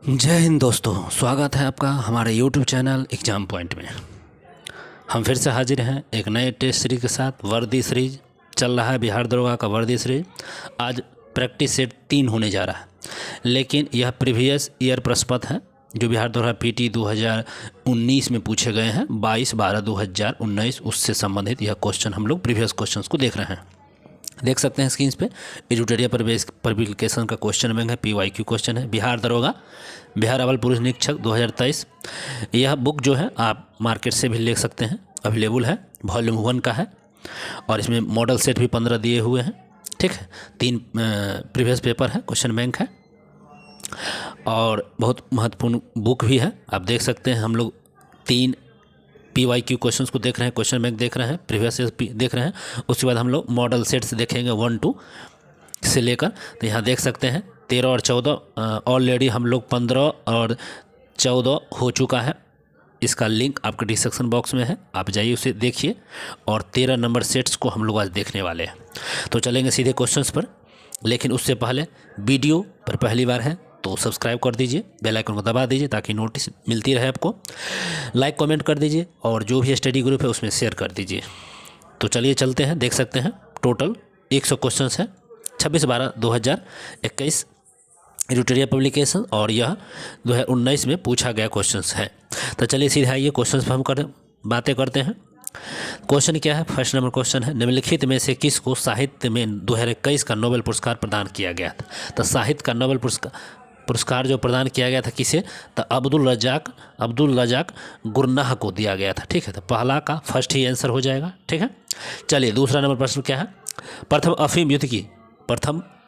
जय हिंद दोस्तों, स्वागत है आपका हमारे YouTube चैनल एग्ज़ाम पॉइंट में। हम फिर से हाजिर हैं एक नए टेस्ट सीरीज के साथ। वर्दी सीरीज चल रहा है, बिहार दरोगा का वर्दी सीरीज। आज प्रैक्टिस सेट 3 होने जा रहा है, लेकिन यह प्रीवियस ईयर प्रश्न पत्र है जो बिहार दरोगा PT 2019 में पूछे गए हैं। 22/12/2019 उससे संबंधित यह क्वेश्चन हम लोग प्रीवियस क्वेश्चंस को देख रहे हैं। देख सकते हैं स्क्रीन पे एजुटेरिया पब्लिकेशन का क्वेश्चन बैंक है, PYQ क्वेश्चन है। बिहार दरोगा बिहार अवर पुलिस निरीक्षक 2023। यह बुक जो है आप मार्केट से भी ले सकते हैं, अवेलेबल है, वॉल्यूम 1 का है। और इसमें मॉडल सेट भी 15 दिए हुए हैं, ठीक है। 3 प्रीवियस पेपर है, क्वेश्चन बैंक है और बहुत महत्वपूर्ण बुक भी है। आप देख सकते हैं हम लोग 3 PYQ क्वेश्चंस को देख रहे हैं, क्वेश्चन बैंक देख रहे हैं, प्रीवियस देख रहे हैं। उसके बाद हम लोग मॉडल सेट्स देखेंगे 1-2 से लेकर। तो यहाँ देख सकते हैं 13 और 14 ऑलरेडी हम लोग 15 और 14 हो चुका है। इसका लिंक आपके डिस्क्रिप्शन बॉक्स में है, आप जाइए उसे देखिए। और 13 नंबर सेट्स को हम लोग आज देखने वाले हैं। तो चलेंगे सीधे क्वेश्चंस पर, लेकिन उससे पहले वीडियो पर पहली बार है तो सब्सक्राइब कर दीजिए, बेल आइकन को दबा दीजिए ताकि नोटिस मिलती रहे आपको। लाइक कमेंट कर दीजिए और जो भी स्टडी ग्रुप है उसमें शेयर कर दीजिए। तो चलिए चलते हैं। देख सकते हैं टोटल 100 क्वेश्चन है। 26/12/2021 एडिटोरियल पब्लिकेशन और यह 2019 में पूछा गया क्वेश्चन है। तो चलिए सीधे आइए क्वेश्चन पर हम बातें करते हैं। क्वेश्चन क्या है? फर्स्ट नंबर क्वेश्चन है, निम्नलिखित में से किसको साहित्य में 2021 का नोबेल पुरस्कार प्रदान किया गया था? तो साहित्य का नोबेल पुरस्कार जो प्रदान किया गया था किसे? तो अब्दुल रजाक गुरनाह को दिया गया था, ठीक है। तो पहला का फर्स्ट ही आंसर हो जाएगा, ठीक है। चलिए दूसरा नंबर प्रश्न क्या है? प्रथम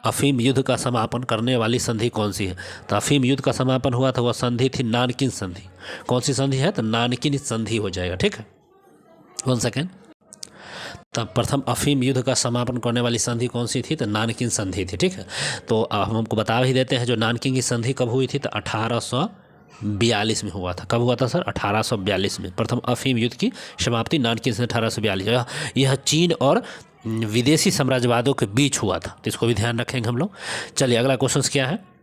अफीम युद्ध का समापन करने वाली संधि कौन सी है? तो अफीम युद्ध का समापन हुआ था, वह संधि थी नानकिन संधि। कौन सी संधि है? तो नानकिन संधि हो जाएगा, ठीक है। 1 सेकेंड। तब प्रथम अफीम युद्ध का समापन करने वाली संधि कौन सी थी? तो नानकिन संधि थी, ठीक है। तो हम हमको बता ही देते हैं जो नानकिन की संधि कब हुई थी? तो 1842 में हुआ था। कब हुआ था सर? 1842 में प्रथम अफीम युद्ध की समाप्ति नानकिन संधि 1842। यह चीन और विदेशी साम्राज्यवादों के बीच हुआ था, तो इसको भी ध्यान रखेंगे हम लोग। चलिए अगला क्वेश्चन क्या है?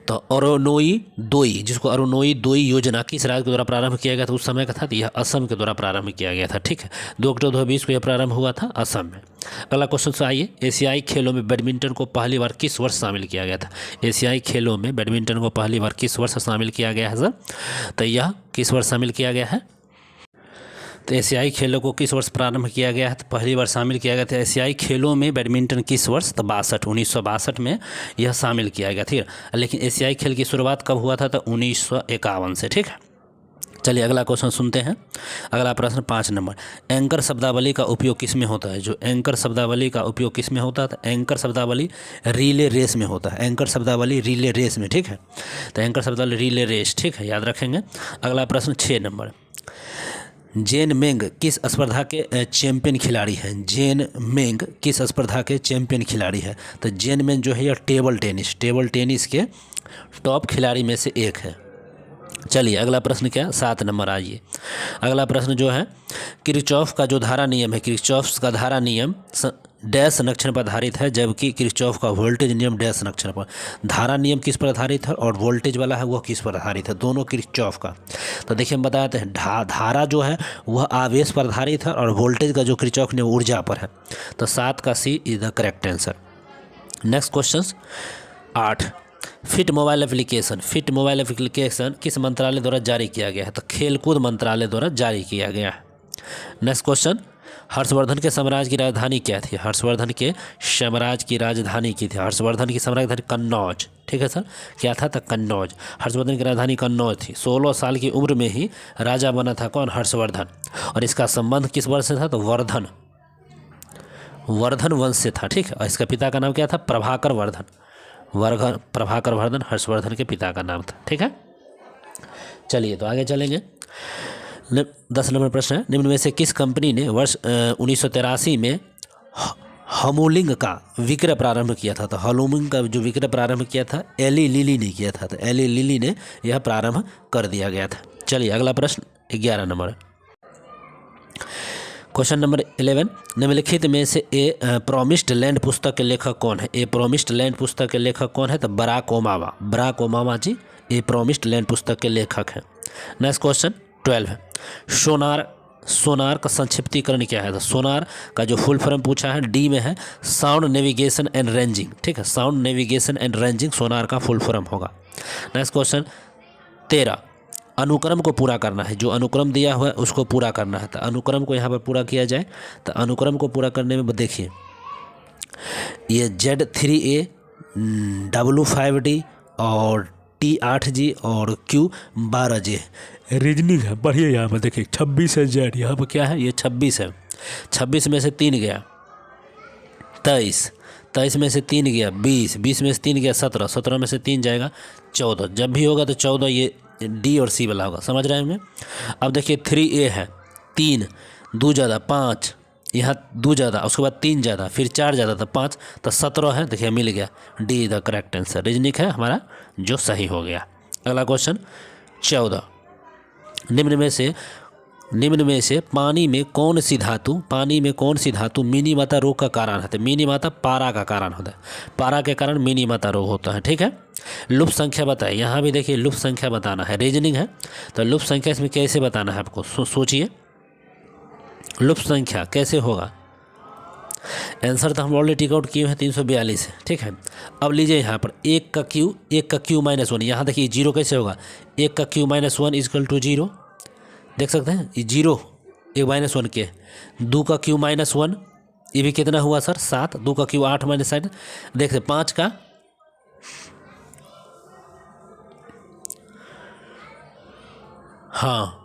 तो अरुणोई दोई, जिसको अरुणोई दोई योजना किस राज्य के द्वारा प्रारंभ किया गया था उस समय का था? तो यह असम के द्वारा प्रारंभ किया गया था, ठीक है। 2 अक्टूबर 2020 को यह प्रारंभ हुआ था असम में। अगला क्वेश्चन से आइए, एशियाई खेलों में बैडमिंटन को पहली बार किस वर्ष शामिल किया गया था? एशियाई खेलों में बैडमिंटन को पहली बार किस वर्ष शामिल किया गया है सर? तो यह किस वर्ष शामिल किया गया है? तो एशियाई खेलों को किस वर्ष प्रारंभ किया गया है? तो पहली बार शामिल किया गया था एशियाई खेलों में बैडमिंटन किस वर्ष? तो 1962 में यह शामिल किया गया, ठीक है। लेकिन एशियाई खेल की शुरुआत कब हुआ था? तो 1951 से, ठीक है। चलिए अगला क्वेश्चन सुनते हैं। अगला प्रश्न 5 नंबर, एंकर शब्दावली का उपयोग किस में होता है? जो एंकर शब्दावली का उपयोग किस में होता है? तो एंकर शब्दावली रिले रेस में होता है। एंकर शब्दावली रिले रेस में, ठीक है। तो एंकर शब्दावली रिले रेस, ठीक है, याद रखेंगे। अगला प्रश्न 6 नंबर, जेन मेंग किस स्पर्धा के चैंपियन खिलाड़ी हैं? जेन मेंग किस स्पर्धा के चैंपियन खिलाड़ी है? तो जेन मेंग जो है यह टेबल टेनिस के टॉप खिलाड़ी में से एक है। चलिए अगला प्रश्न क्या? 7 नंबर आइए। अगला प्रश्न जो है, किरचॉफ का जो धारा नियम है, किरचॉफ का धारा नियम डैश लक्षण पर आधारित है, जबकि किरचॉफ का वोल्टेज नियम डैश लक्षण पर। धारा नियम किस पर आधारित है और वोल्टेज वाला है वह किस पर आधारित है? दोनों किरचॉफ का। तो देखिए हम बताते हैं, धारा जो है वह आवेश पर आधारित है और वोल्टेज का जो किरचॉफ ने ऊर्जा पर है। तो 7 का C is the correct answer. Next question 8, fit mobile application किस मंत्रालय द्वारा जारी किया गया है? तो खेलकूद मंत्रालय द्वारा जारी किया गया है। नेक्स्ट क्वेश्चन, हर्षवर्धन के साम्राज्य की राजधानी क्या थी? हर्षवर्धन के साम्राज्य की राजधानी की थी, हर्षवर्धन की साम्राज्य कन्नौज, ठीक है सर। क्या था? तो कन्नौज। हर्षवर्धन की राजधानी कन्नौज थी। 16 साल की उम्र में ही राजा बना था कौन? हर्षवर्धन। और इसका संबंध किस वर्ष से था? तो वर्धन वंश से था, ठीक है। और इसका पिता का नाम क्या था? प्रभाकर वर्धन हर्षवर्धन के पिता का नाम था, ठीक है। चलिए तो आगे चलेंगे। 10 नंबर प्रश्न है, निम्न में से किस कंपनी ने वर्ष 1983 में हमोलिंग का विक्रय प्रारंभ किया था? तो हमोलिंग का जो विक्रय प्रारंभ किया था एली लिली ने किया था। तो एली लिली ने यह प्रारंभ कर दिया गया था। चलिए अगला प्रश्न 11 नंबर, क्वेश्चन नंबर 11, निम्नलिखित में से ए प्रॉमिस्ड लैंड पुस्तक के लेखक कौन है? ए प्रॉमिस्ड लैंड पुस्तक के लेखक कौन है? तो बराक ओबामा जी ए प्रॉमिस्ड लैंड पुस्तक के लेखक हैं। नेक्स्ट क्वेश्चन 12 है, सोनार का संक्षिप्तीकरण क्या है? तो सोनार का जो फुल फॉर्म पूछा है डी में है साउंड नेविगेशन एंड रेंजिंग, ठीक है, sound navigation and ranging sonar का फुल फॉर्म होगा। नेक्स्ट क्वेश्चन 13, अनुक्रम को पूरा करना है, जो अनुक्रम दिया हुआ है उसको पूरा करना है। तो अनुक्रम को यहाँ पर पूरा किया जाए, तो अनुक्रम को पूरा करने में देखिए ये Z3A W5D और T8G और Q12J रीजनिंग है। बढ़िया, यहाँ पर देखिए 26 है Z, यहाँ पर क्या है, ये 26 है, 26 में से 3 गया 23, 23 में से 3 गया 20, 20 में से 3 गया 17, 17 में से 3 जाएगा 14, जब भी होगा तो 14 ये डी और सी वाला होगा, समझ रहे हैं हमें। अब देखिए 3A है 3, 2 ज़्यादा 5, यहाँ 2 ज़्यादा, उसके बाद 3 ज़्यादा, फिर 4 ज़्यादा तो 5, तो 17 है, देखिए मिल गया, D the correct answer, reasoning है हमारा जो सही हो गया। अगला क्वेश्चन 14, निम्न में से पानी में कौन सी धातु मिनी माता रोग का कारण है? तो मिनी माता पारा का कारण होता है, पारा के कारण मिनी माता रोग होता है, ठीक है। लुप्त संख्या बताए, यहाँ भी देखिए लुप्त संख्या बताना है, रीजनिंग है, तो लुप्त संख्या इसमें कैसे बताना है आपको, सोचिए लुप्त संख्या कैसे होगा। आंसर तो हम ऑलरेडी टिक आउट किए हैं 342 है, ठीक है। अब लीजिए यहाँ पर 1 का क्यू -1, यहाँ देखिए 0 कैसे होगा, 1 का क्यू -1 इक्वल टू 0, देख सकते हैं ये 0 1 -1 के, 2 का क्यू -1 ये भी कितना हुआ सर 7, 2 का क्यू 8 -7, देखते 5 का हाँ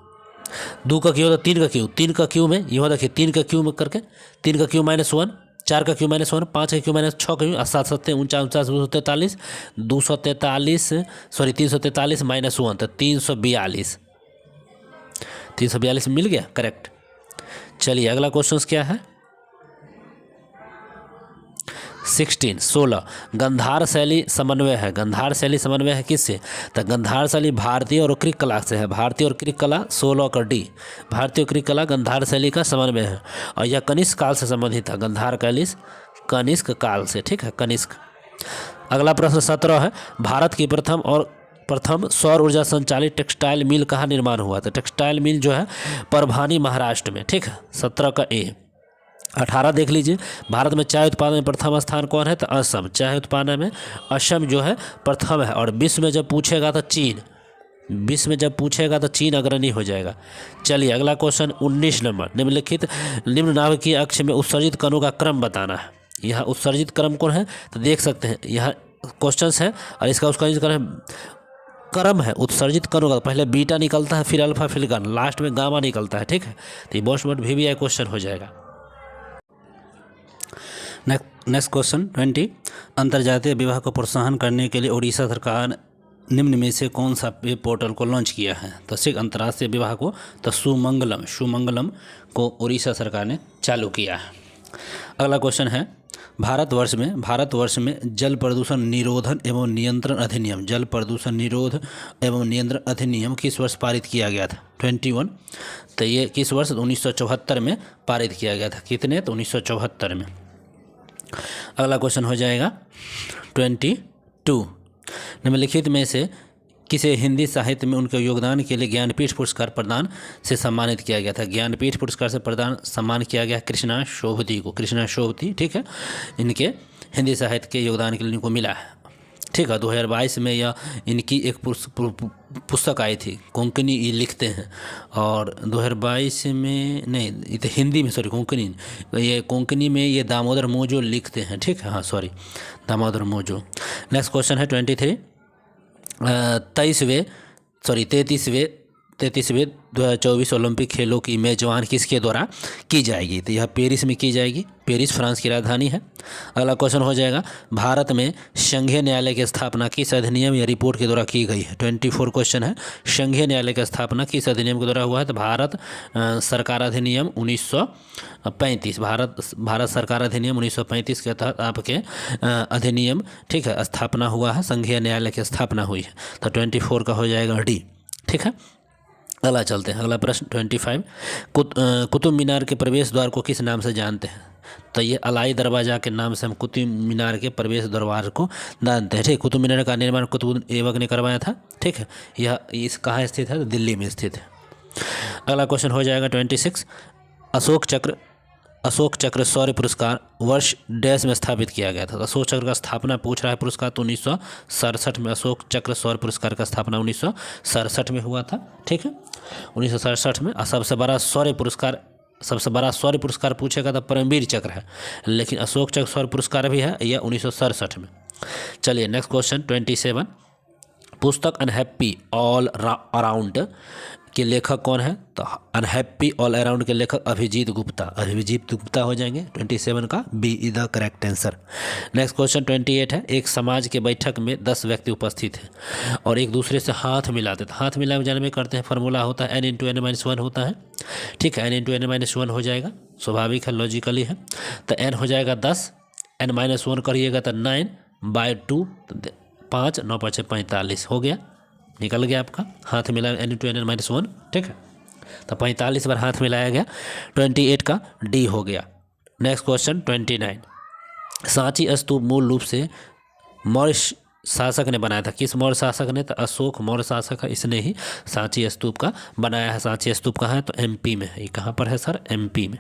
2 का क्यू होता 3 का क्यू में ये होता देखिए 3 का क्यू में करके 3 का क्यू -1, 4 का क्यू -1, 5 का क्यू -6 का क्यू 7 7 49 243 243 सॉरी 343 -1 तो 342 मिल गया करेक्ट। चलिए अगला क्वेश्चन क्या है 16 गंधार शैली समन्वय है। गंधार शैली समन्वय है किससे? तो गंधार शैली भारतीय और क्रिक कला से है। भारतीय और क्रिक कला 16 का डी, भारतीय और क्रिक कला गंधार शैली का समन्वय है और यह कनिष्क काल से संबंधित है। गंधार कनिष्क काल से, ठीक है, कनिष्क। अगला प्रश्न 17 है भारत की प्रथम सौर ऊर्जा संचालित टेक्सटाइल मिल कहाँ निर्माण हुआ? तो टेक्सटाइल मिल जो है परभानी महाराष्ट्र में, ठीक है, 17 का ए। 18 देख लीजिए भारत में चाय उत्पादन में प्रथम स्थान कौन है? तो असम। चाय उत्पादन में असम जो है प्रथम है और विश्व में जब पूछेगा तो चीन, विश्व में जब पूछेगा तो चीन अग्रणी हो जाएगा। चलिए अगला क्वेश्चन 19 नंबर निम्न नाभिकीय अक्ष में उत्सर्जित कणों का क्रम बताना है। यहाँ उत्सर्जित क्रम कौन है? तो देख सकते हैं यहाँ क्वेश्चन है और इसका उत्सर्जित क्रम है उत्सर्जित कणों का, पहले बीटा निकलता है फिर अल्फा फिर गामा, लास्ट में गामा निकलता है, ठीक है। तो ये बहुत VVI क्वेश्चन हो जाएगा। नेक्स्ट क्वेश्चन 20 अंतर्जातीय विवाह को प्रोत्साहन करने के लिए उड़ीसा सरकार निम्न में से कौन सा पोर्टल को लॉन्च किया है? तो सिर्फ अंतर्राष्ट्रीय विवाह को तो सुमंगलम को उड़ीसा सरकार ने चालू किया है। अगला क्वेश्चन है भारतवर्ष में जल प्रदूषण निरोधन एवं नियंत्रण अधिनियम, जल प्रदूषण निरोध एवं नियंत्रण अधिनियम किस वर्ष पारित किया गया था? 21। तो ये किस वर्ष? 1974 में पारित किया गया था। कितने? तो 1974 में। अगला क्वेश्चन हो जाएगा 22 निम्नलिखित में से किसे हिंदी साहित्य में उनके योगदान के लिए ज्ञानपीठ पुरस्कार प्रदान से सम्मानित किया गया था? ज्ञानपीठ पुरस्कार से सम्मान किया गया कृष्णा शोभती को, कृष्णा शोभती, ठीक है, इनके हिंदी साहित्य के योगदान के लिए इनको मिला है, ठीक है। 2022 में यह इनकी एक पुस्तक आई थी, कोंकणी ये लिखते हैं, और 2022 में नहीं, ये तो हिंदी में, सॉरी कोंकणी, ये कोंकणी में ये दामोदर मोजो लिखते हैं, ठीक है, हाँ sorry Damodar mojo. Next question है 23वें 2024 ओलंपिक खेलों की मेजबान किसके द्वारा की जाएगी? तो यह पेरिस में की जाएगी, पेरिस फ्रांस की राजधानी है। अगला क्वेश्चन हो जाएगा भारत में संघीय न्यायालय की स्थापना किस अधिनियम या रिपोर्ट के द्वारा की गई है? 24 क्वेश्चन है संघीय न्यायालय की स्थापना किस अधिनियम के द्वारा हुआ है? तो भारत सरकार अधिनियम 1935, भारत सरकार अधिनियम 1935 के तहत आपके अधिनियम, ठीक है, स्थापना हुआ है, संघीय न्यायालय की स्थापना हुई है। तो 24 का हो जाएगा डी, ठीक है। अगला चलते हैं, अगला प्रश्न 25 कुतुब मीनार के प्रवेश द्वार को किस नाम से जानते हैं? तो ये अलाई दरवाज़ा के नाम से हम कुतुब मीनार के प्रवेश द्वार को जानते हैं। ठीक, कुतुब मीनार का निर्माण कुतुब ऐबक ने करवाया था। ठीक है, यह इस कहाँ स्थित है? तो दिल्ली में स्थित है। अगला क्वेश्चन हो जाएगा 26। अशोक चक्र शौर्य पुरस्कार वर्ष डैश में स्थापित किया गया था। तो अशोक चक्र का स्थापना पूछ रहा है पुरस्कार, तो 1967 में अशोक चक्र शौर्य पुरस्कार का स्थापना 1967 में हुआ था। ठीक है, 1967 में। सबसे बड़ा शौर्य पुरस्कार पूछेगा तो परमवीर चक्र है, लेकिन अशोक चक्र शौर्य पुरस्कार भी है, यह 1967 में। चलिए नेक्स्ट क्वेश्चन 27। पुस्तक अनहैप्पी ऑल अराउंड के लेखक कौन है? तो अनहैप्पी ऑल अराउंड के लेखक अभिजीत गुप्ता हो जाएंगे। 27 का B is the correct answer. Next question 28 है। एक समाज के बैठक में 10 व्यक्ति उपस्थित हैं और एक दूसरे से हाथ मिलाते थे। हाथ मिला जाने में करते हैं, फार्मूला होता है n × n-1 होता है। ठीक है, n × n-1 हो जाएगा, स्वाभाविक है, लॉजिकली है। तो n हो जाएगा 10, n-1 करिएगा तो 9/2, 5, 9 × 5 = 45 हो गया, निकल गया आपका। हाथ मिलाया n × n-1। ठीक है, तो 45 बार हाथ मिलाया गया। 28 का डी हो गया। Next question 29। सांची स्तूप मूल रूप से मौर्य शासक ने बनाया था। किस मौर्य शासक ने? तो अशोक मौर्य शासक है, इसने ही सांची स्तूप का बनाया है। सांची स्तूप कहाँ है? तो MP में है। ये कहाँ पर है सर? MP में।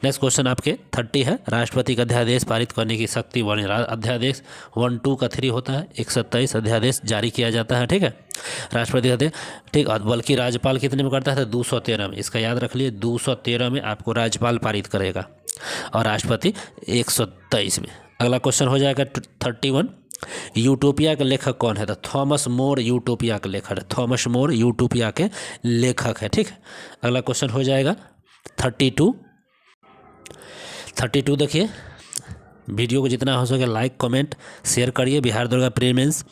नेक्स्ट क्वेश्चन आपके 30 है। राष्ट्रपति का अध्यादेश पारित करने की शक्ति वाली अध्यादेश 1, 2 का 3 होता है। 127 अध्यादेश जारी किया जाता है। ठीक है, राष्ट्रपति का अध्यादेश। ठीक, और बल्कि राज्यपाल कितने में करता है? 213 में। इसका याद रख लिए, 213 में आपको राज्यपाल पारित करेगा और राष्ट्रपति 123 में। अगला क्वेश्चन हो जाएगा 31। यूटोपिया के लेखक कौन है? तो थॉमस मोर यूटोपिया के लेखक है। थॉमस मोर यूटोपिया के लेखक है। ठीक है, अगला क्वेश्चन हो जाएगा 32 देखिए, वीडियो को जितना हो सके लाइक कमेंट शेयर करिए। Bihar Durga pre mains.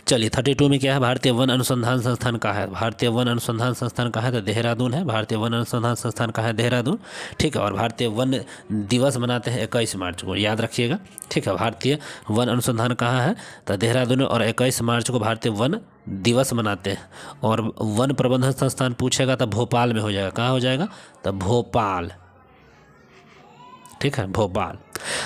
चलिए 32 में क्या है? भारतीय वन अनुसंधान संस्थान का है। भारतीय वन अनुसंधान संस्थान का है तो देहरादून है। भारतीय वन अनुसंधान संस्थान का है देहरादून। ठीक है, और भारतीय वन दिवस मनाते हैं 21 मार्च को, याद रखिएगा। ठीक है, भारतीय वन अनुसंधान कहाँ है? तो देहरादून, और 21 मार्च को भारतीय वन दिवस मनाते हैं। और वन प्रबंधन संस्थान पूछेगा तो भोपाल में हो जाएगा। कहाँ हो जाएगा? तो भोपाल। ठीक है, भोपाल।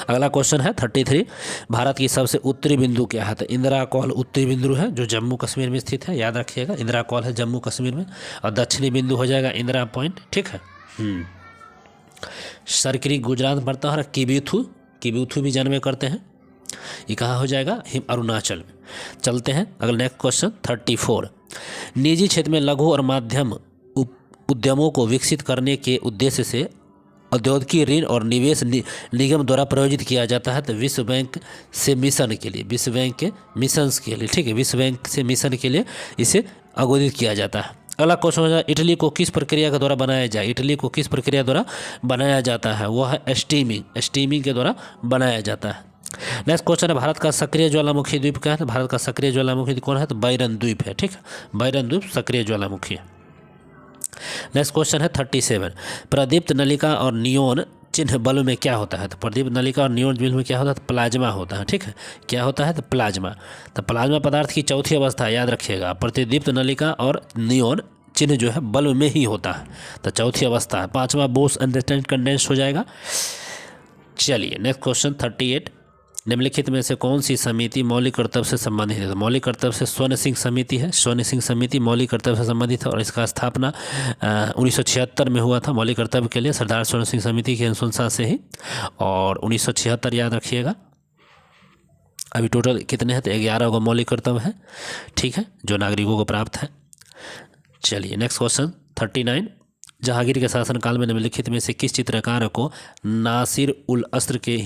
अगला क्वेश्चन है 33। भारत की सबसे उत्तरी बिंदु क्या है? तो इंदिरा कौल उत्तरी बिंदु है, जो जम्मू कश्मीर में स्थित है, याद रखिएगा। इंदिरा कौल है जम्मू कश्मीर में। और दक्षिणी बिंदु हो जाएगा इंदिरा पॉइंट। ठीक है, सरकरी गुजरात में पड़ता है। किबीथू भी जन्मे करते हैं, ये कहाँ हो जाएगा? अरुणाचल में। चलते हैं अगला नेक्स्ट क्वेश्चन 34। निजी क्षेत्र में लघु और माध्यम उद्यमों को विकसित करने के उद्देश्य से औद्योगिक ऋण और निवेश निगम द्वारा प्रायोजित किया जाता है। तो विश्व बैंक से मिशन के लिए, विश्व बैंक के मिशंस के लिए, ठीक है, विश्व बैंक से मिशन के लिए इसे अवरोधित किया जाता है। अगला क्वेश्चन हो जाए, इटली को किस प्रक्रिया के द्वारा बनाया जाए? इटली को किस प्रक्रिया द्वारा बनाया जाता है? वह है स्टीमिंग के द्वारा बनाया जाता है। नेक्स्ट क्वेश्चन है, भारत का सक्रिय ज्वालामुखी द्वीप क्या है? तो भारत का सक्रिय ज्वालामुखी कौन है? तो बायरन द्वीप है। ठीक है, बायरन द्वीप सक्रिय ज्वालामुखी है। नेक्स्ट क्वेश्चन है 37। प्रदीप्त नलिका और नियोन चिन्ह बल्ब में क्या होता है? तो प्रदीप्त नलिका और नियोन बल्ब में क्या होता है? तो प्लाज्मा होता है। ठीक है, क्या होता है? तो प्लाज्मा। तो प्लाज्मा पदार्थ की चौथी अवस्था, याद रखिएगा। प्रतिदीप्त नलिका और नियोन चिन्ह जो है बल्ब में ही होता है, तो चौथी अवस्था है। 5वां बोस अंडरस्टैंड कंडेंस हो जाएगा। चलिए नेक्स्ट क्वेश्चन 38। निम्नलिखित में से कौन सी समिति मौलिक कर्तव्य से संबंधित है? तो मौलिक कर्तव्य से स्वर्ण सिंह समिति है। स्वर्ण सिंह समिति मौलिक कर्तव्य से संबंधित है और इसका स्थापना 1976 में हुआ था मौलिक कर्तव्य के लिए, सरदार स्वर्ण सिंह समिति की अनुशंसा से ही। और 1976 याद रखिएगा। अभी टोटल कितने हैं? तो 11 गो मौलिक कर्तव्य है, ठीक है, जो नागरिकों को प्राप्त है। चलिए नेक्स्ट क्वेश्चन 39। जहांगीर के शासनकाल में निम्नलिखित में से किस चित्रकार को नासिर उल अस्त्र के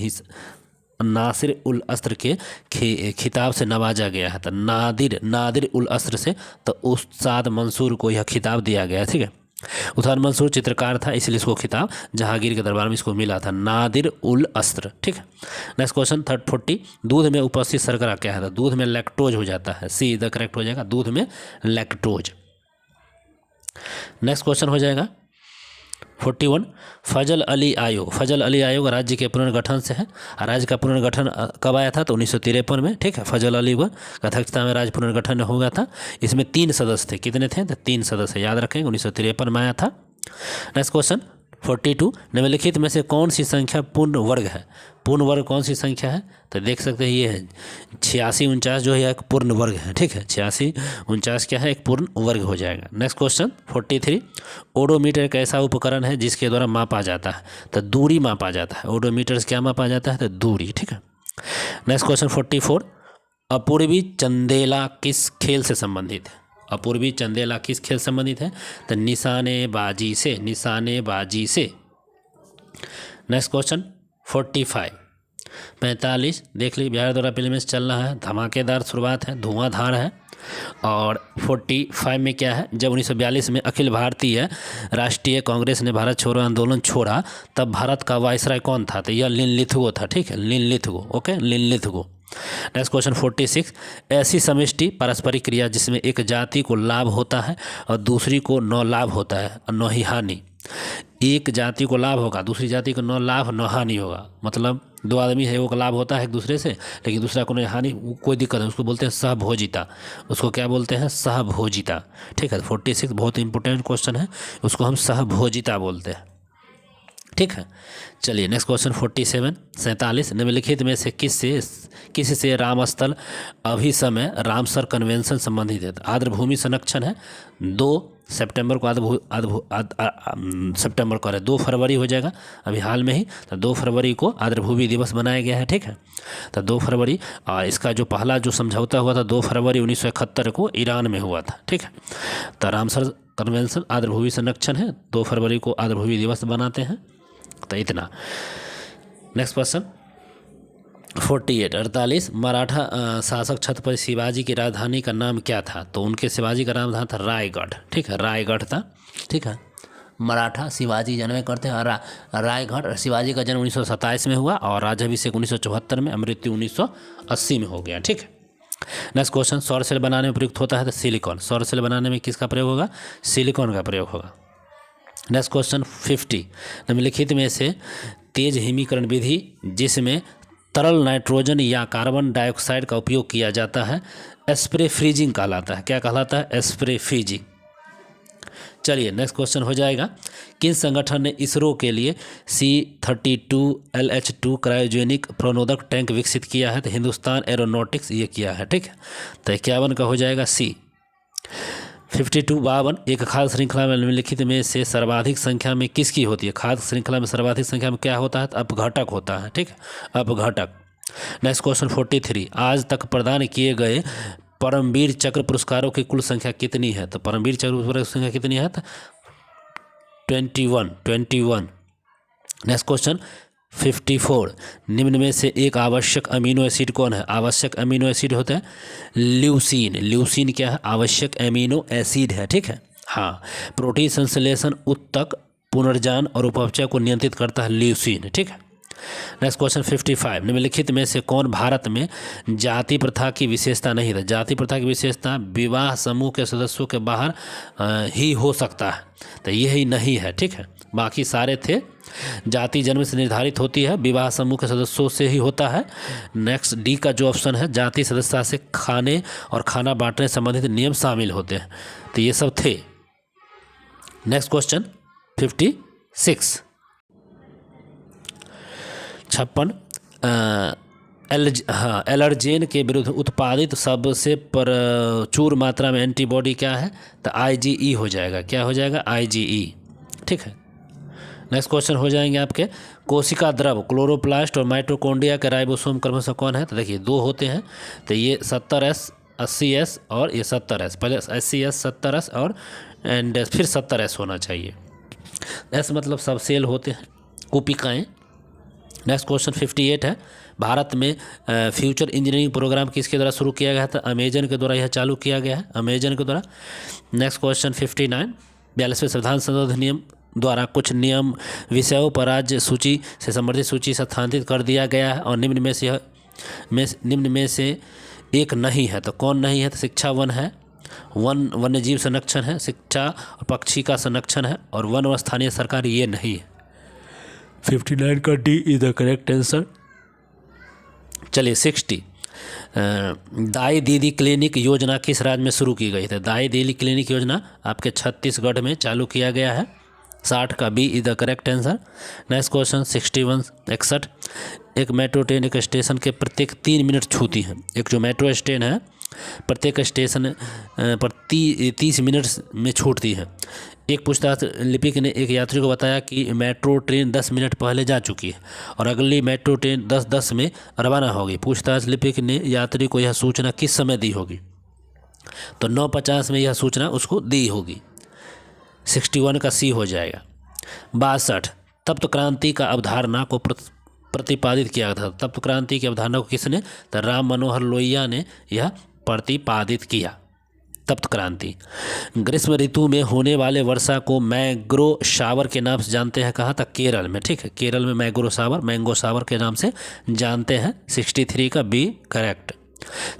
खिताब से नवाजा गया है? तो नादिर उल अस्त्र से तो उस्ताद मंसूर को यह खिताब दिया गया है। ठीक है, उस्ताद मंसूर चित्रकार था, इसलिए इसको खिताब जहांगीर के दरबार में इसको मिला था, नादिर उल अस्त्र। ठीक है, नेक्स्ट क्वेश्चन 40। दूध में उपस्थित शर्करा क्या है? तो दूध में लैक्टोज हो जाता है। सी द करेक्ट हो जाएगा, दूध में लैक्टोज। नेक्स्ट क्वेश्चन हो जाएगा 41। फजल अली आयोग राज्य के पुनर्गठन से है। राज्य का पुनर्गठन कब आया था? तो 1953 में। ठीक है, फजल अली की अध्यक्षता में राज्य पुनर्गठन हो गया था। इसमें 3 सदस्य थे। कितने थे? तो 3 सदस्य, याद रखेंगे। 1953 में आया था। नेक्स्ट क्वेश्चन 42 निम्नलिखित में से कौन सी संख्या पूर्ण वर्ग है? पूर्ण वर्ग कौन सी संख्या है? तो देख सकते हैं ये है 86 49 जो है एक पूर्ण वर्ग है। ठीक है, 86 49 क्या है? एक पूर्ण वर्ग हो जाएगा। नेक्स्ट क्वेश्चन 43 ओडोमीटर एक ऐसा उपकरण है जिसके द्वारा मापा जाता है, तो दूरी मापा जाता है। ओडोमीटर से क्या मापा जाता है? तो दूरी। ठीक है। नेक्स्ट क्वेश्चन 44 अपूर्वी चंदेला किस खेल से संबंधित है? अपूर्वी चंदेला किस खेल संबंधित है? तो निशानेबाजी से, निशानेबाजी से। नेक्स्ट क्वेश्चन 45 देख लीजिए, बिहार द्वारा फिल्म चल रहा है, धमाकेदार शुरुआत है, धुआंधार है। और 45 में क्या है? जब 1942 में अखिल भारतीय राष्ट्रीय कांग्रेस ने भारत छोड़ो आंदोलन छोड़ा, तब भारत का वायसराय कौन था? तो यह लिनलिथगो था। ठीक है, Linlithgow. Okay, Linlithgow. Next question 46 ऐसी समष्टि पारस्परिक क्रिया जिसमें एक जाति को लाभ होता है और दूसरी को न लाभ होता है और न ही हानि। एक जाति को लाभ होगा, दूसरी जाति को न लाभ न हानि होगा। मतलब दो आदमी है, वो का लाभ होता है एक दूसरे से, लेकिन दूसरा को नहीं हानि, कोई दिक्कत है, उसको बोलते हैं सहभोजिता। उसको क्या बोलते हैं? सहभोजिता। ठीक है, 46 बहुत इंपॉर्टेंट क्वेश्चन है, उसको हम सहभोजिता बोलते हैं। ठीक है, चलिए नेक्स्ट क्वेश्चन 47 निम्नलिखित में से किससे रामस्थल अभिसमय रामसर कन्वेंशन संबंधित है? आर्द्रभूमि संरक्षण है। 2 सितंबर को सितंबर को 2 फरवरी हो जाएगा अभी हाल में ही, तो 2 फरवरी को आर्द्रभूमि दिवस बनाया गया है। ठीक है, तो 2 फरवरी इसका जो पहला जो समझौता हुआ था 2 फरवरी 1971 को ईरान में हुआ था। ठीक है, तो रामसर कन्वेंशन आर्द्रभूमि संरक्षण है, 2 फरवरी को आर्द्रभूमि दिवस बनाते हैं। तो इतना। नेक्स्ट क्वेश्चन 48 मराठा शासक छत्रपति शिवाजी की राजधानी का नाम क्या था? तो उनके शिवाजी का नाम था रायगढ़। ठीक है, रायगढ़ था। ठीक है, मराठा शिवाजी जन्म करते हैं रायगढ़। शिवाजी का जन्म 1927 में हुआ और राज्याभिषेक 1974 में, मृत्यु 1980 में हो गया। ठीक है। नेक्स्ट क्वेश्चन सौर सेल बनाने में प्रयुक्त होता है तो सिलिकॉन। सौर सेल बनाने में किसका प्रयोग होगा? सिलिकॉन का प्रयोग होगा। नेक्स्ट क्वेश्चन 50 निम्नलिखित में से तेज हिमीकरण विधि जिसमें तरल नाइट्रोजन या कार्बन डाइऑक्साइड का उपयोग किया जाता है स्प्रे फ्रीजिंग कहलाता है। क्या कहलाता है? Spray freezing. चलिए नेक्स्ट क्वेश्चन हो जाएगा किन संगठन ने इसरो के लिए C-32LH2 क्रायोजेनिक प्रणोदक टैंक विकसित किया है? तो हिंदुस्तान एरोनॉटिक्स ये किया है। ठीक है, तो 51 का हो जाएगा C। 52 एक खाद्य श्रृंखला में निम्नलिखित में से सर्वाधिक संख्या में किसकी होती है? खाद्य श्रृंखला में सर्वाधिक संख्या में क्या होता है? तो अपघटक होता है। ठीक है, अपघटक। नेक्स्ट क्वेश्चन 43 आज तक प्रदान किए गए परमवीर चक्र पुरस्कारों की कुल संख्या कितनी है? तो परमवीर चक्र पुरस्कारों की संख्या कितनी है? तो 21। नेक्स्ट क्वेश्चन 54 निम्न में से एक आवश्यक अमीनो एसिड कौन है? आवश्यक अमीनो एसिड होता है ल्यूसीन। ल्यूसीन क्या है? आवश्यक अमीनो एसिड है। ठीक है, हाँ। प्रोटीन संश्लेषण, उत्तक, पुनर्जान और उपचय को नियंत्रित करता है ल्यूसीन। ठीक है। नेक्स्ट क्वेश्चन 55 निम्नलिखित में से कौन भारत में जाति प्रथा की विशेषता नहीं है? जाति प्रथा की विशेषता विवाह समूह के सदस्यों के बाहर ही हो सकता है, तो यही नहीं है। ठीक है, बाकी सारे थे। जाति जन्म से निर्धारित होती है, विवाह समूह के सदस्यों से ही होता है। नेक्स्ट डी का जो ऑप्शन है जाति सदस्यता से खाने और खाना बांटने संबंधित नियम शामिल होते हैं, तो ये सब थे। नेक्स्ट क्वेश्चन 56 एलर्जेन के विरुद्ध उत्पादित सबसे प्रचुर मात्रा में एंटीबॉडी क्या है? तो IgE हो जाएगा। क्या हो जाएगा? IgE। ठीक है। नेक्स्ट क्वेश्चन हो जाएंगे आपके कोशिका द्रव क्लोरोप्लास्ट और माइटोकॉन्ड्रिया के राइबोसोम क्रमशः कौन है? तो देखिए 2 होते हैं, तो ये 70S 80S और ये 70S। पहले 80S 70S और फिर 70S होना चाहिए। S मतलब सब सेल होते हैं, कोशिकाएँ। नेक्स्ट क्वेश्चन 58 है भारत में फ्यूचर इंजीनियरिंग प्रोग्राम किसके द्वारा शुरू किया गया था? अमेजन के द्वारा यह चालू किया गया है, अमेजन के द्वारा। नेक्स्ट क्वेश्चन 59 42वें संविधान संशोधन नियम द्वारा कुछ नियम विषयों पर राज्य सूची से संबंधित सूची स्थानांतरित कर दिया गया है और निम्न में से एक नहीं है, तो कौन नहीं है? तो शिक्षा वन है, वन्य जीव संरक्षण है, शिक्षा और पक्षी का संरक्षण है और वन व स्थानीय सरकार ये नहीं है। 59 का D is the correct answer. चलिए 60 दाई दीदी क्लिनिक योजना किस राज्य में शुरू की गई थी? दाई दीदी क्लिनिक योजना आपके छत्तीसगढ़ में चालू किया गया है। 60 का B is the correct answer. Next question 61 61। एक मेट्रो ट्रेन एक स्टेशन के प्रत्येक 3 मिनट छूती है। एक जो मेट्रो स्टेशन है प्रत्येक स्टेशन पर 30 मिनट में छूटती है। एक पूछताछ लिपिक ने एक यात्री को बताया कि मेट्रो ट्रेन 10 मिनट पहले जा चुकी है और अगली मेट्रो ट्रेन 10:10 में रवाना होगी। पूछताछ लिपिक ने यात्री को यह सूचना किस समय दी होगी? तो 9:50 में यह सूचना उसको दी होगी। 61 का सी हो जाएगा। 62 तप्त क्रांति का अवधारणा को प्रतिपादित किया था। तप्त क्रांति की अवधारणा को किसने? तो राम मनोहर लोहिया ने यह प्रतिपादित किया तप्त क्रांति। ग्रीष्म ऋतु में होने वाले वर्षा को मैंग्रो शावर के नाम से जानते हैं। कहाँ तक? केरल में। ठीक है, केरल में मैंगो शावर के नाम से जानते हैं। 63 का बी करेक्ट।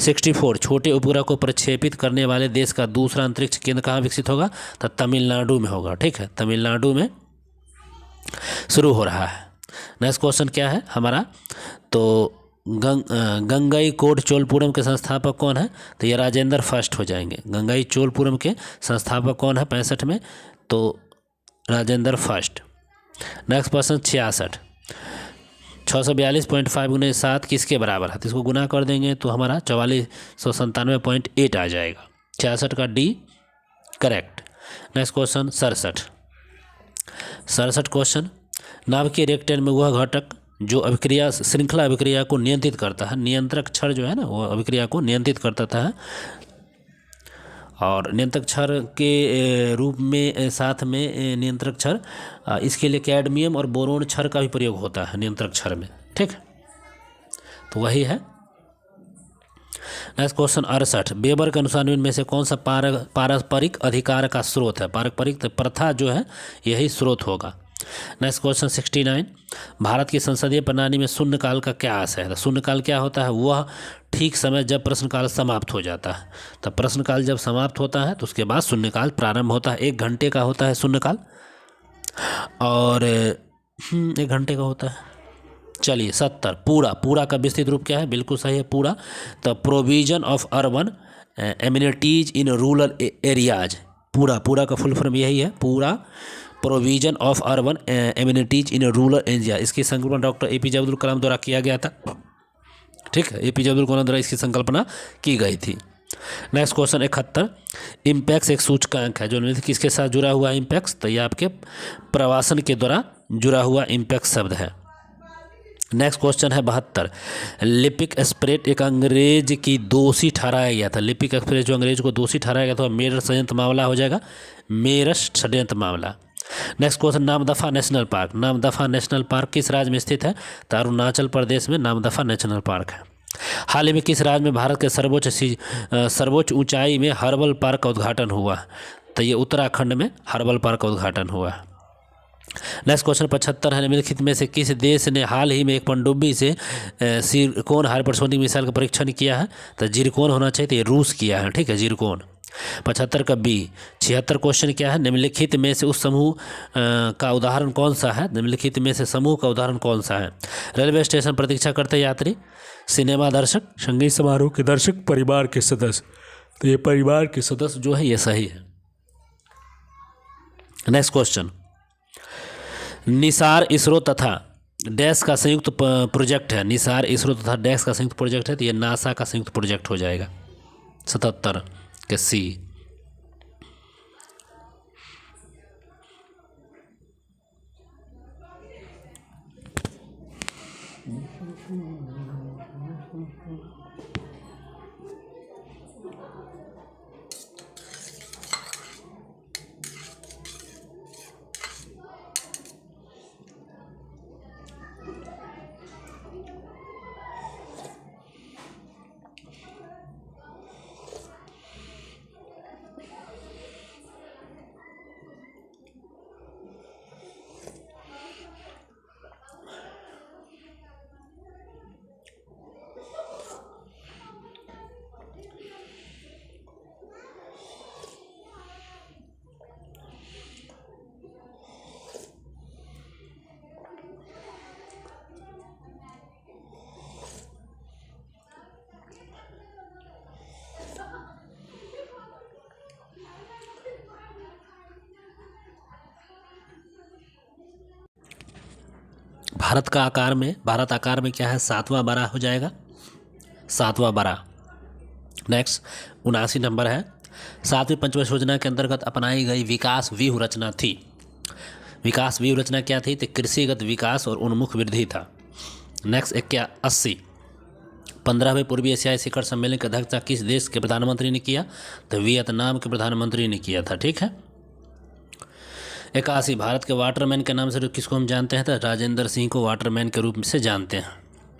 64 छोटे उपग्रह को प्रक्षेपित करने वाले देश का दूसरा अंतरिक्ष केंद्र कहाँ विकसित होगा? तो तमिलनाडु में होगा। ठीक है, तमिलनाडु में शुरू हो रहा है। नेक्स्ट क्वेश्चन क्या है हमारा? तो गंगईकोंड चोलपुरम के संस्थापक कौन है? तो ये राजेंद्र फर्स्ट हो जाएंगे। गंगई चोलपुरम के संस्थापक कौन है 65 में? तो राजेंद्र फर्स्ट। नेक्स्ट क्वेश्चन 66 642.5 गुने 7 किसके बराबर है? तो इसको गुना कर देंगे तो हमारा 4497.8 आ जाएगा। 66 का D correct. Next question 67 question नाभिकीय रिएक्टर में वह घटक जो अभिक्रिया श्रृंखला अभिक्रिया को नियंत्रित करता है, नियंत्रक क्षर जो है ना वो अभिक्रिया को नियंत्रित करता है और नियंत्रक क्षर के रूप में साथ में नियंत्रक क्षर इसके लिए कैडमियम और बोरोन क्षर का भी प्रयोग होता है नियंत्रक क्षर में। ठीक, तो वही है। नेक्स्ट क्वेश्चन 68 वेबर के अनुसार निम्न में से कौन सा पारस्परिक अधिकार का स्रोत है? पारस्परिक प्रथा जो है यही स्रोत होगा। नेक्स्ट क्वेश्चन 69 भारत की संसदीय प्रणाली में शून्यकाल का क्या आशय है? तो शून्यकाल क्या होता है? वह ठीक समय जब प्रश्नकाल समाप्त हो जाता है। तो प्रश्नकाल जब समाप्त होता है तो उसके बाद शून्यकाल प्रारंभ होता है। 1 घंटे का होता है शून्यकाल और 1 घंटे का होता है। चलिए 70 पूरा का विस्तृत रूप क्या है? बिल्कुल सही है पूरा। तो provision of urban amenities in rural areas. पूरा का फुल फॉर्म यही है, पूरा provision of urban amenities in rural area. इसकी संकल्पना डॉक्टर एपीजे अब्दुल कलाम द्वारा किया गया था। ठीक है, एपीजे अब्दुल कलाम द्वारा इसकी संकल्पना की गई थी। नेक्स्ट क्वेश्चन 71 इम्पैक्स एक सूचकांक है जो किसके साथ जुड़ा हुआ है? इम्पैक्स। तो ये आपके प्रवासन के द्वारा जुड़ा हुआ इम्पैक्स शब्द है। नेक्स्ट क्वेश्चन है 72 लिपिक एक्सप्रेस एक अंग्रेज की दोषी ठहराया गया था। लिपिक एक्सप्रेस जो अंग्रेज को दोषी ठहराया गया था मेरठ षड्यंत्र मामला हो जाएगा, मेरठ षड्यंत्र मामला। Next question Namdapha national park. Namdapha national park किस राज्य में स्थित है? तो अरुणाचल प्रदेश में नामदफा नेशनल पार्क है। हाल ही में किस राज्य में भारत के सर्वोच्च ऊंचाई में हर्बल पार्क का उद्घाटन हुआ? तो ये उत्तराखंड में हर्बल पार्क का उद्घाटन हुआ है। नेक्स्ट क्वेश्चन 75 है निम्नलिखित में से किस देश ने हाल ही में एक पनडुब्बी से जिरकोन हाइपरसोनिक मिसाइल का परीक्षण किया है? तो जिरकोन होना चाहिए, तो ये रूस किया है। ठीक है, जिरकोन। 75 का बी। 76 क्वेश्चन क्या है? निम्नलिखित में से उस समूह का उदाहरण कौन सा है? निम्नलिखित में से समूह का उदाहरण कौन सा है? रेलवे स्टेशन प्रतीक्षा करते यात्री, सिनेमा दर्शक, संगीत समारोह के दर्शक, परिवार के सदस्य। तो ये परिवार के सदस्य जो है ये सही है। नेक्स्ट क्वेश्चन निसार इसरो तथा डैश का संयुक्त प्रोजेक्ट है। निसार इसरो तथा डैश का संयुक्त प्रोजेक्ट है, तो ये नासा का संयुक्त प्रोजेक्ट हो जाएगा। 77 के सी। भारत आकार में क्या है, 7वां बड़ा हो जाएगा, 7वां बड़ा। नेक्स्ट 79 नंबर है, 7वीं पंचवर्ष योजना के अंतर्गत अपनाई गई विकास व्यूह रचना थी। विकास व्यूह रचना क्या थी, तो कृषिगत विकास और उन्मुख वृद्धि था। नेक्स्ट 81, 15वें पूर्वी एशियाई शिखर सम्मेलन की अध्यक्षता किस देश के प्रधानमंत्री ने किया, तो वियतनाम के प्रधानमंत्री ने किया था। ठीक है। 81, भारत के वाटरमैन के नाम से किसको हम जानते हैं, तो राजेंद्र सिंह को वाटरमैन के रूप से जानते हैं।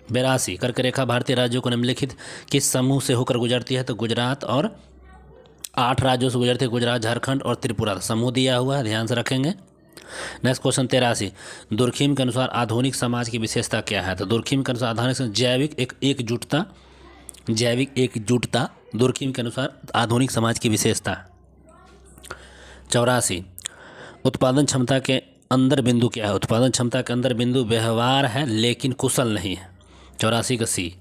82, कर्क रेखा भारतीय राज्यों को निम्नलिखित किस समूह से होकर गुजरती है, तो गुजरात और 8 राज्यों से गुजरती है, गुजरात, झारखंड और त्रिपुरा। समूह दिया हुआ है, ध्यान से रखेंगे। नेक्स्ट क्वेश्चन 83, दुर्खिम के अनुसार आधुनिक समाज की विशेषता क्या है, तो दुर्खिम के अनुसार आधुनिक जैविक एकजुटता दुर्खिम के अनुसार आधुनिक समाज की विशेषता। 84, उत्पादन क्षमता के अंदर बिंदु क्या है, उत्पादन क्षमता के अंदर बिंदु व्यवहार है लेकिन कुशल नहीं है। 84 का सी।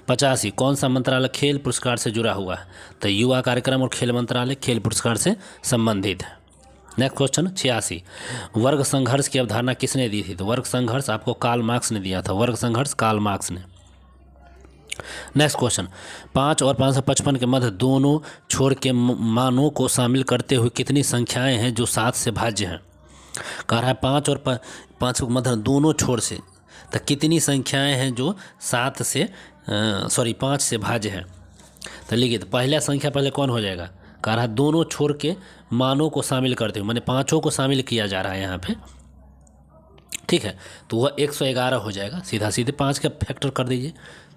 85, कौन सा मंत्रालय खेल पुरस्कार से जुड़ा हुआ है, तो युवा कार्यक्रम और खेल मंत्रालय खेल पुरस्कार से संबंधित है। नेक्स्ट क्वेश्चन 86, वर्ग संघर्ष की अवधारणा किसने दी थी, तो वर्ग संघर्ष आपको कार्ल मार्क्स ने दिया था, वर्ग संघर्ष कार्ल मार्क्स ने। नेक्स्ट क्वेश्चन 5 और 555 के मध्य दोनों छोर के मानों को शामिल करते हुए कितनी संख्याएं हैं जो 7 से भाज्य हैं। कह रहा है 5 और 5 के मध्य दोनों छोर से, तो कितनी संख्याएं हैं जो 5 से भाज्य है। तो लिखिए, तो पहला संख्या पहले कौन हो जाएगा, कह रहा है दोनों छोर के मानों को शामिल करते हुए, माने 5 को शामिल किया जा रहा है यहाँ पे। ठीक है, तो वह 111 हो जाएगा। सीधा सीधे 5 का फैक्टर कर दीजिए,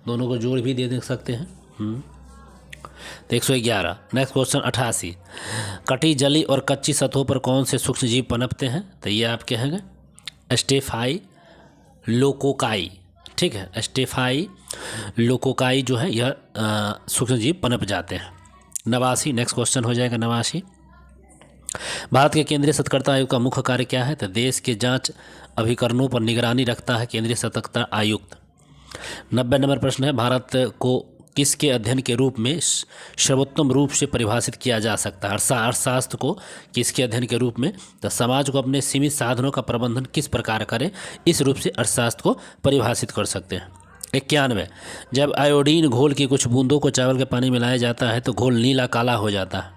दोनों को जोड़ भी दे सकते हैं। तो 111। नेक्स्ट क्वेश्चन 88, कटी जली और कच्ची सतहों पर कौन से सूक्ष्म जीव पनपते हैं, तो ये आप कहेंगे स्टेफाई लोकोकाई। ठीक है, स्टेफाई लोकोकाई जो है यह सूक्ष्म जीव पनप जाते हैं। 89। नेक्स्ट क्वेश्चन हो जाएगा 89, भारत के केंद्रीय सतर्कता आयोग का मुख्य कार्य क्या है, तो देश के जांच अभिकरणों पर निगरानी रखता है केंद्रीय सतर्कता आयुक्त। 90 नंबर प्रश्न है, भारत को किसके अध्ययन के रूप में सर्वोत्तम रूप से परिभाषित किया जा सकता है, अर्थशास्त्र को किसके अध्ययन के रूप में, तो समाज को अपने सीमित साधनों का प्रबंधन किस प्रकार करे, इस रूप से अर्थशास्त्र को परिभाषित कर सकते हैं। 91, जब आयोडीन घोल की कुछ बूंदों को चावल के पानी में मिलाया जाता है तो घोल नीला काला हो जाता है,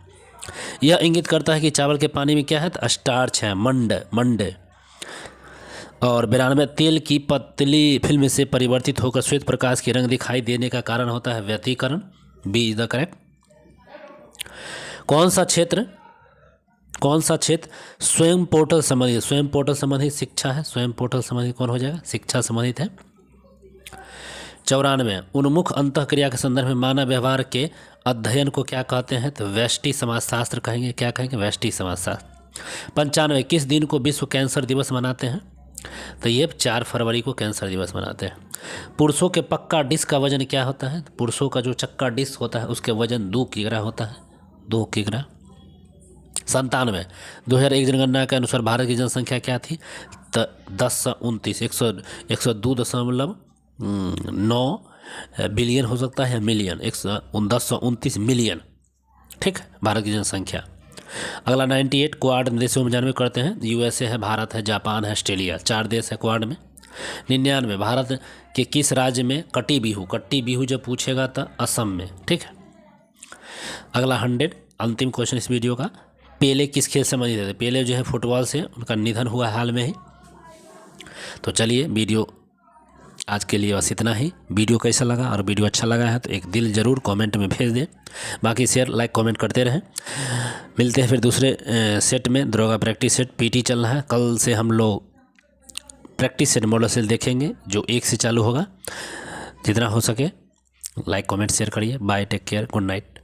यह इंगित करता है कि चावल के पानी में क्या है, तो स्टार्च है, मंड। और 92, तेल की पतली फिल्म से परिवर्तित होकर श्वेत प्रकाश की रंग दिखाई देने का कारण होता है व्यतिकरण। B is the correct. कौन सा क्षेत्र स्वयं पोर्टल संबंधित शिक्षा है, स्वयं पोर्टल संबंधित कौन हो जाएगा, शिक्षा संबंधित है। 94, उन्मुख अंतःक्रिया के संदर्भ में मानव व्यवहार के अध्ययन को क्या कहते हैं, तो व्यष्टि समाजशास्त्र कहेंगे। क्या कहेंगे, व्यष्टि समाजशास्त्र। 95, किस दिन को विश्व कैंसर दिवस मनाते हैं, तो ये 4 फरवरी को कैंसर दिवस मनाते हैं। पुरुषों के पक्का डिस्क का वजन क्या होता है, पुरुषों का जो चक्का डिस्क होता है उसके वजन 2 किग्रा होता है, 2 किग्रा। 97, 2001 जनगणना के अनुसार भारत की जनसंख्या क्या थी, तो 1029 102.9 बिलियन हो सकता है, मिलियन, 1029 मिलियन। ठीक, भारत की जनसंख्या। अगला 98, क्वाड देशों में जानवे करते हैं, यूएसए है, भारत है, जापान है, ऑस्ट्रेलिया, 4 देश है क्वाड में। 99, भारत के किस राज्य में कटी बिहू जब पूछेगा तो असम में। ठीक है। अगला 100, अंतिम क्वेश्चन इस वीडियो का, पेले किस खेल से संबंधित है, पेले जो है फुटबॉल से, उनका निधन हुआ हाल में ही। तो चलिए वीडियो आज के लिए बस इतना ही। वीडियो कैसा लगा, और वीडियो अच्छा लगा है तो एक दिल ज़रूर कमेंट में भेज दें, बाकी शेयर लाइक कमेंट करते रहें। मिलते हैं फिर दूसरे सेट में, दरोगा प्रैक्टिस सेट पीटी चल रहा है, कल से हम लोग प्रैक्टिस सेट मॉडल सेल देखेंगे जो 1 से चालू होगा। जितना हो सके लाइक कमेंट शेयर करिए। Bye, take care, good night.